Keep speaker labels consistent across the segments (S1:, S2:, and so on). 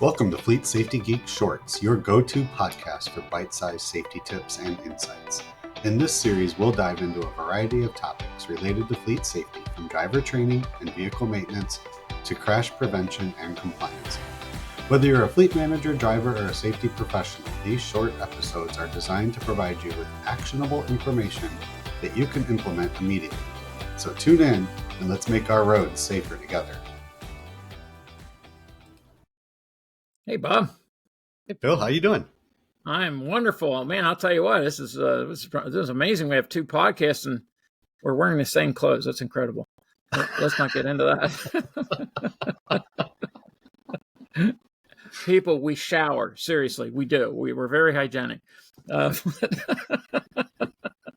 S1: Welcome to Fleet Safety Geek Shorts, your go-to podcast for bite-sized safety tips and insights. In this series, we'll dive into a variety of topics related to fleet safety, from driver training and vehicle maintenance to crash prevention and compliance. Whether you're a fleet manager, driver, or a safety professional, these short episodes are designed to provide you with actionable information that you can implement immediately. So tune in and let's make our roads safer together.
S2: Hey, Bob.
S1: Hey, Phil, how you doing?
S2: I'm wonderful. Man, I'll tell you what, this is amazing. We have two podcasts and we're wearing the same clothes. That's incredible. Let's not get into that. People, we shower. Seriously, we do. We're very hygienic.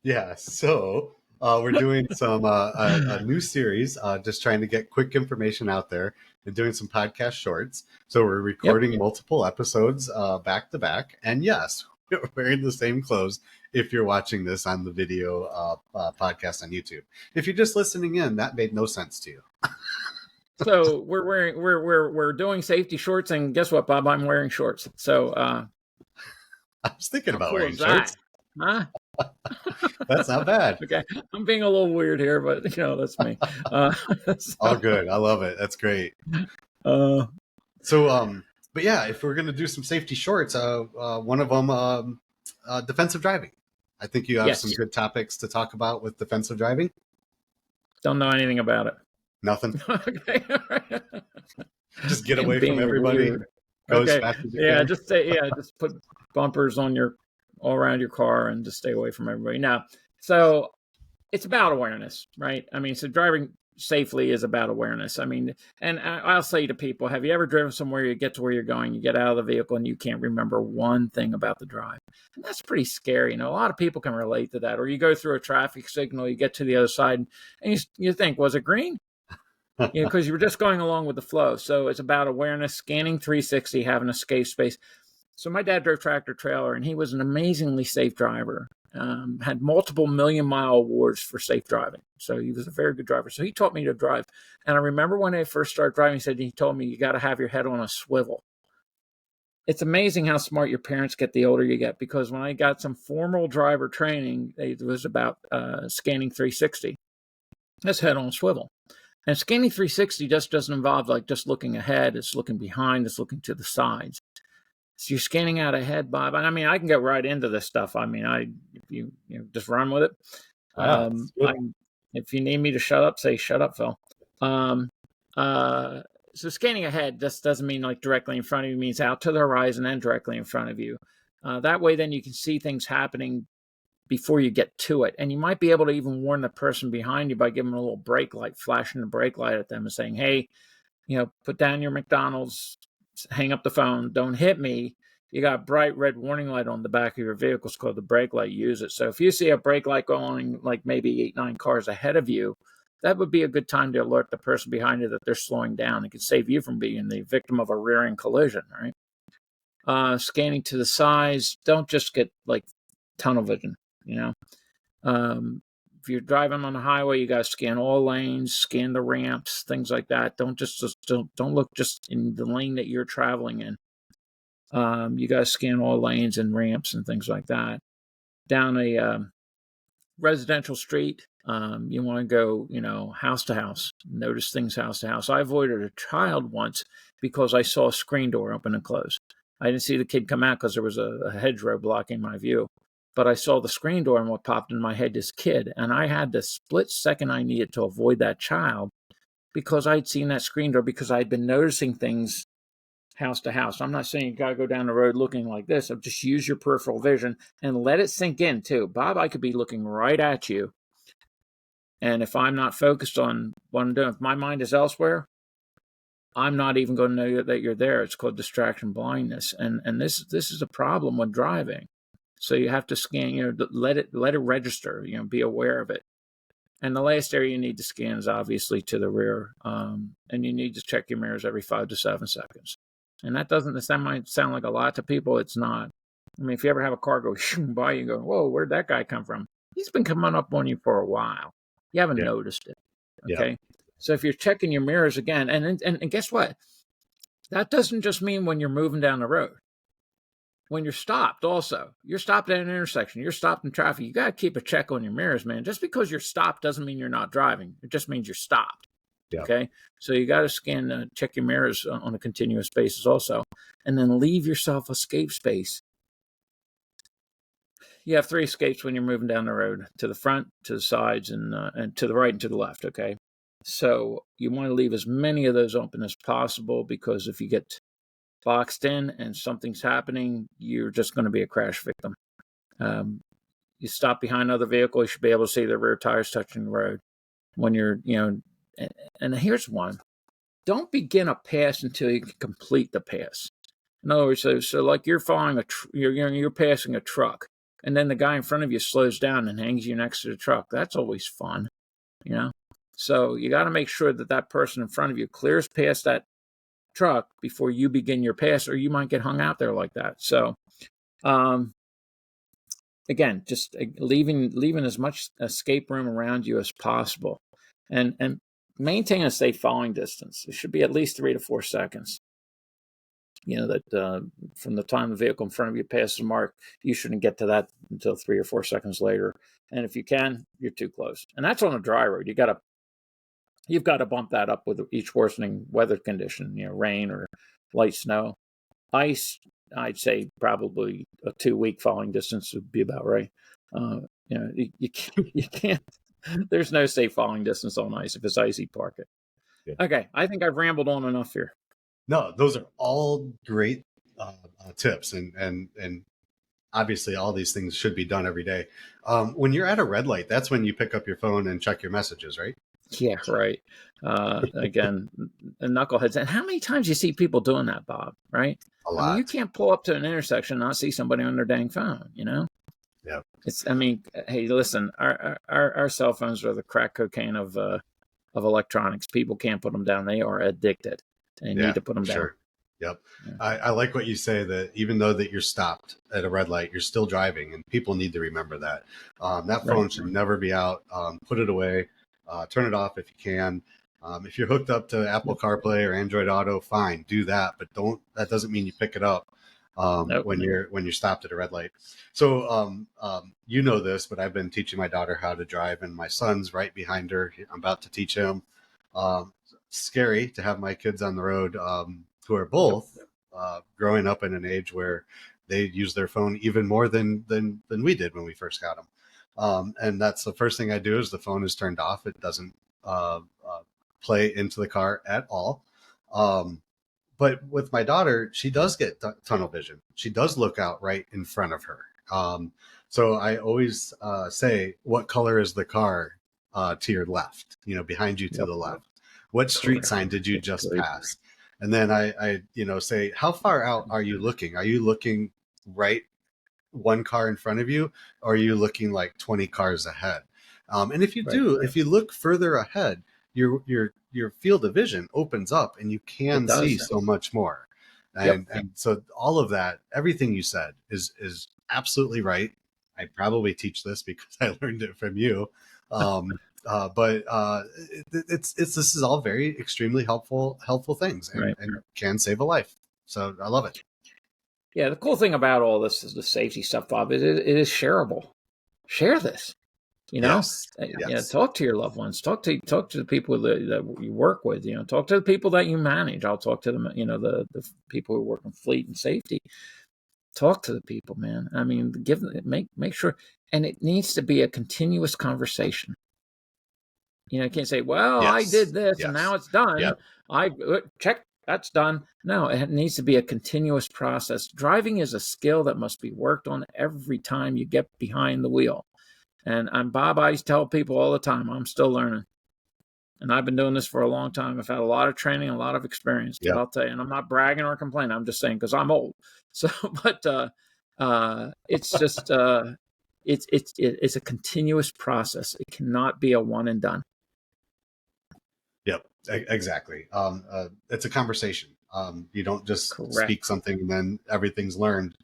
S1: Yeah, so we're doing some a new series, just trying to get quick information out there and doing some podcast shorts. So we're recording multiple episodes back to back. And yes, we're wearing the same clothes if you're watching this on the video podcast on YouTube. If you're just listening in, that made no sense to you.
S2: So we're doing safety shorts, and guess what, Bob? I'm wearing shorts. So
S1: I was thinking about wearing
S2: shorts.
S1: Huh? That's not bad.
S2: Okay, I'm being a little weird here, but that's me.
S1: All good. I love it. That's great. But yeah, if we're gonna do some safety shorts, one of them, defensive driving. I think you have some good topics to talk about with defensive driving.
S2: Don't know anything about it.
S1: Nothing.
S2: Okay.
S1: Just get away from everybody.
S2: Go as fast as you can. Just put bumpers on all around your car and just stay away from everybody. Now, so it's about awareness, right? I mean, so driving safely is about awareness. I mean, and I'll say to people, have you ever driven somewhere, you get to where you're going, you get out of the vehicle and you can't remember one thing about the drive? And that's pretty scary. A lot of people can relate to that. Or you go through a traffic signal, you get to the other side and you think, was it green? Because you were just going along with the flow. So it's about awareness, scanning 360, having a safe space. So my dad drove tractor trailer, and he was an amazingly safe driver. Had multiple million-mile awards for safe driving. So he was a very good driver. So he taught me to drive. And I remember when I first started driving, he told me, you got to have your head on a swivel. It's amazing how smart your parents get the older you get, because when I got some formal driver training, it was about scanning 360. That's head on a swivel. And scanning 360 just doesn't involve like just looking ahead. It's looking behind. It's looking to the sides. So you're scanning out ahead, Bob. And I mean, I can get right into this stuff. I mean, if you just run with it.
S1: Wow,
S2: if you need me to shut up, say shut up, Phil. So scanning ahead just doesn't mean like directly in front of you. It means out to the horizon and directly in front of you. That way, then you can see things happening before you get to it. And you might be able to even warn the person behind you by giving them a little brake light, flashing the brake light at them and saying, hey, put down your McDonald's, hang up the phone, don't hit me. You got a bright red warning light on the back of your vehicle. It's called the brake light. Use it. So if you see a brake light going like maybe 8-9 cars ahead of you, that would be a good time to alert the person behind you that they're slowing down. It could save you from being the victim of a rear-end collision, right? Scanning to the sides. Don't just get like tunnel vision. If you're driving on the highway, you got to scan all lanes, scan the ramps, things like that. Don't look just in the lane that you're traveling in. You got to scan all lanes and ramps and things like that. Down a residential street, you want to go, house to house, notice things house to house. I avoided a child once because I saw a screen door open and close. I didn't see the kid come out because there was a hedgerow blocking my view. But I saw the screen door, and what popped in my head is kid. And I had the split second I needed to avoid that child because I'd seen that screen door, because I'd been noticing things house to house. I'm not saying you got to go down the road looking like this. Just use your peripheral vision and let it sink in too. Bob, I could be looking right at you. And if I'm not focused on what I'm doing, if my mind is elsewhere, I'm not even going to know that you're there. It's called distraction blindness. And this is a problem when driving. So you have to scan, let it register, be aware of it. And the last area you need to scan is obviously to the rear. And you need to check your mirrors every 5 to 7 seconds. And that might sound like a lot to people. It's not. I mean, if you ever have a car go by, you go, whoa, where'd that guy come from? He's been coming up on you for a while. You haven't noticed it. Okay. So if you're checking your mirrors again, and guess what? That doesn't just mean when you're moving down the road. When you're stopped, also, you're stopped at an intersection, you're stopped in traffic, you got to keep a check on your mirrors, man. Just because you're stopped doesn't mean you're not driving. It just means you're stopped.
S1: Yeah.
S2: Okay. So you got to check your mirrors on a continuous basis also, and then leave yourself escape space. You have 3 escapes when you're moving down the road: to the front, to the sides, and to the right and to the left. Okay. So you want to leave as many of those open as possible, because if you get boxed in and something's happening, you're just going to be a crash victim. You stop behind another vehicle, you should be able to see their rear tires touching the road. When you're, and here's one: don't begin a pass until you can complete the pass. In other words, so like you're following you're passing a truck, and then the guy in front of you slows down and hangs you next to the truck. That's always fun, you know. So you got to make sure that that person in front of you clears past that truck before you begin your pass, or you might get hung out there like that. So, again, just leaving as much escape room around you as possible, and maintain a safe following distance. It should be at least 3 to 4 seconds. That from the time the vehicle in front of you passes the mark, you shouldn't get to that until 3 or 4 seconds later. And if you can, you're too close. And that's on a dry road. You've got to bump that up with each worsening weather condition, rain or light snow. Ice, I'd say probably a 2-week following distance would be about right. You can't, there's no safe following distance on ice. If it's icy, park it. Yeah. Okay, I think I've rambled on enough here.
S1: No, those are all great tips, and obviously all these things should be done every day. When you're at a red light, that's when you pick up your phone and check your messages, right?
S2: Yeah, right. Again, knuckleheads. And how many times you see people doing that, Bob? Right?
S1: A lot.
S2: I mean, you can't pull up to an intersection and not see somebody on their dang phone.
S1: Yeah.
S2: Hey, listen, our cell phones are the crack cocaine of electronics. People can't put them down. They are addicted. They need to put them down.
S1: Sure. Yep. Yeah. I like what you say, that even though that you're stopped at a red light, you're still driving, and people need to remember that. That phone should never be out. Put it away. Turn it off if you can. If you're hooked up to Apple CarPlay or Android Auto, fine, do that. But that doesn't mean you pick it up when you're stopped at a red light. So you know this, but I've been teaching my daughter how to drive, and my son's right behind her. I'm about to teach him. Scary to have my kids on the road who are both growing up in an age where they use their phone even more than we did when we first got them. And that's the first thing I do is the phone is turned off. It doesn't play into the car at all. But with my daughter, she does get tunnel vision. She does look out right in front of her. So I always say, what color is the car to your left, behind you to the left? What street sign did you just pass? And then I say, how far out are you looking? Are you looking right one car in front of you, or are you looking like 20 cars ahead? And if you if you look further ahead, your field of vision opens up and you can see so much more. And so all of that, everything you said is absolutely right. I probably teach this because I learned it from you. But this is all very extremely helpful things, and can save a life. So I love it.
S2: Yeah, the cool thing about all this is the safety stuff, Bob. It is shareable. Share this.
S1: Yes.
S2: Talk to your loved ones. Talk to the people that you work with. Talk to the people that you manage. I'll talk to them. The people who work in fleet and safety. Talk to the people, man. I mean, make sure, and it needs to be a continuous conversation. You can't say, well, I did this and now it's done. Yep. I check, that's done. No, it needs to be a continuous process. Driving is a skill that must be worked on every time you get behind the wheel. And Bob, I tell people all the time, I'm still learning. And I've been doing this for a long time. I've had a lot of training, a lot of experience. But I'll tell you, and I'm not bragging or complaining. I'm just saying because I'm old. So, but it's just it's a continuous process. It cannot be a one and done.
S1: Yep, exactly. It's a conversation. You don't just speak something and then everything's learned.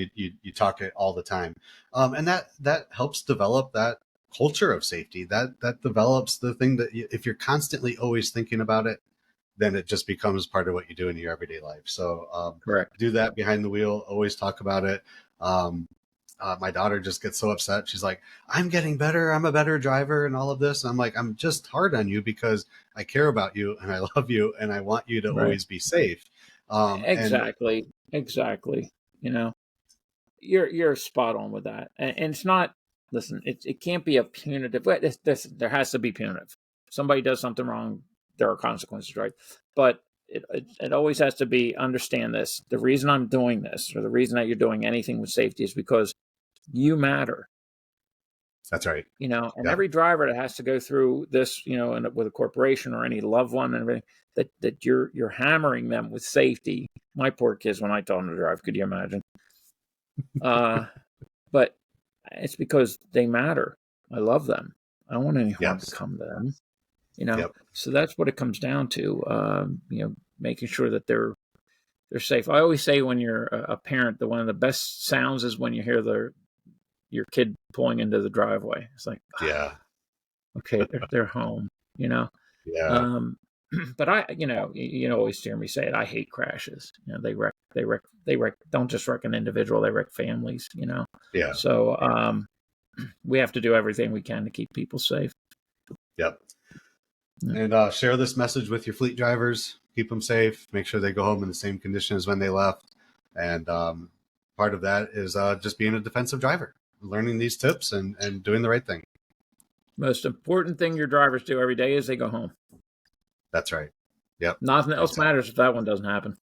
S1: You talk it all the time, and that helps develop that culture of safety. That develops the thing that if you're constantly always thinking about it, then it just becomes part of what you do in your everyday life. So
S2: Correct.
S1: do that behind the wheel. Always talk about it. My daughter just gets so upset. She's like, I'm getting better. I'm a better driver and all of this. And I'm like, I'm just hard on you because I care about you and I love you and I want you to
S2: Right.
S1: always be safe. And
S2: Exactly. You know, you're spot on with that. And it's not, listen, it can't be a punitive. There has to be punitive. If somebody does something wrong, there are consequences, right? But it always has to be, understand this. The reason I'm doing this, or the reason that you're doing anything with safety, is because you matter.
S1: that's right.
S2: You know, and
S1: Yeah.
S2: every driver that has to go through this, you know, and with a corporation or any loved one and everything, that you're hammering them with safety. My poor kids, when I taught them to drive, could you imagine? But it's because they matter. I love them. I don't want any harm to
S1: Yes.
S2: come to them. You know,
S1: Yep.
S2: so that's what it comes down to. You know, making sure that they're safe. I always say when you're a parent, that one of the best sounds is when you hear your kid pulling into the driveway. It's like,
S1: Yeah.
S2: okay, they're home. You know.
S1: Yeah.
S2: But you always hear me say it. I hate crashes. You know, they wreck. Don't just wreck an individual; they wreck families. You know.
S1: Yeah.
S2: So we have to do everything we can to keep people safe.
S1: Yep.
S2: Yeah.
S1: And share this message with your fleet drivers. Keep them safe. Make sure they go home in the same condition as when they left. And part of that is just being a defensive driver, learning these tips and doing the right thing.
S2: Most important thing your drivers do every day is they go home.
S1: That's right. Yep.
S2: Nothing else matters if that one doesn't happen.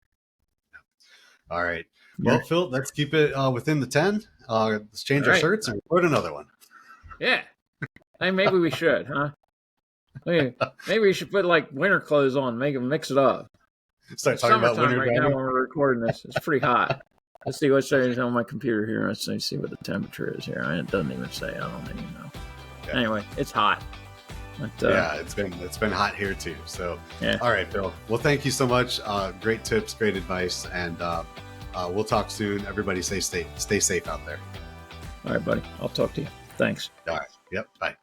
S1: All right. Well, Phil, let's keep it within the 10. Let's change our shirts and record another one.
S2: Yeah. Hey, maybe we should, huh? Maybe we should put like winter clothes on, mix it up.
S1: Start talking about winter
S2: right now when we're recording this. It's pretty hot. Let's see what's saying on my computer here. Let's see what the temperature is here. It doesn't even say. I don't even know. Yeah. Anyway, it's hot. But,
S1: yeah, it's been hot here too. So, yeah. All right, Phil. Well, thank you so much. Great tips, great advice, and we'll talk soon. Everybody stay safe out there.
S2: All right, buddy. I'll talk to you. Thanks.
S1: All right. Yep. Bye.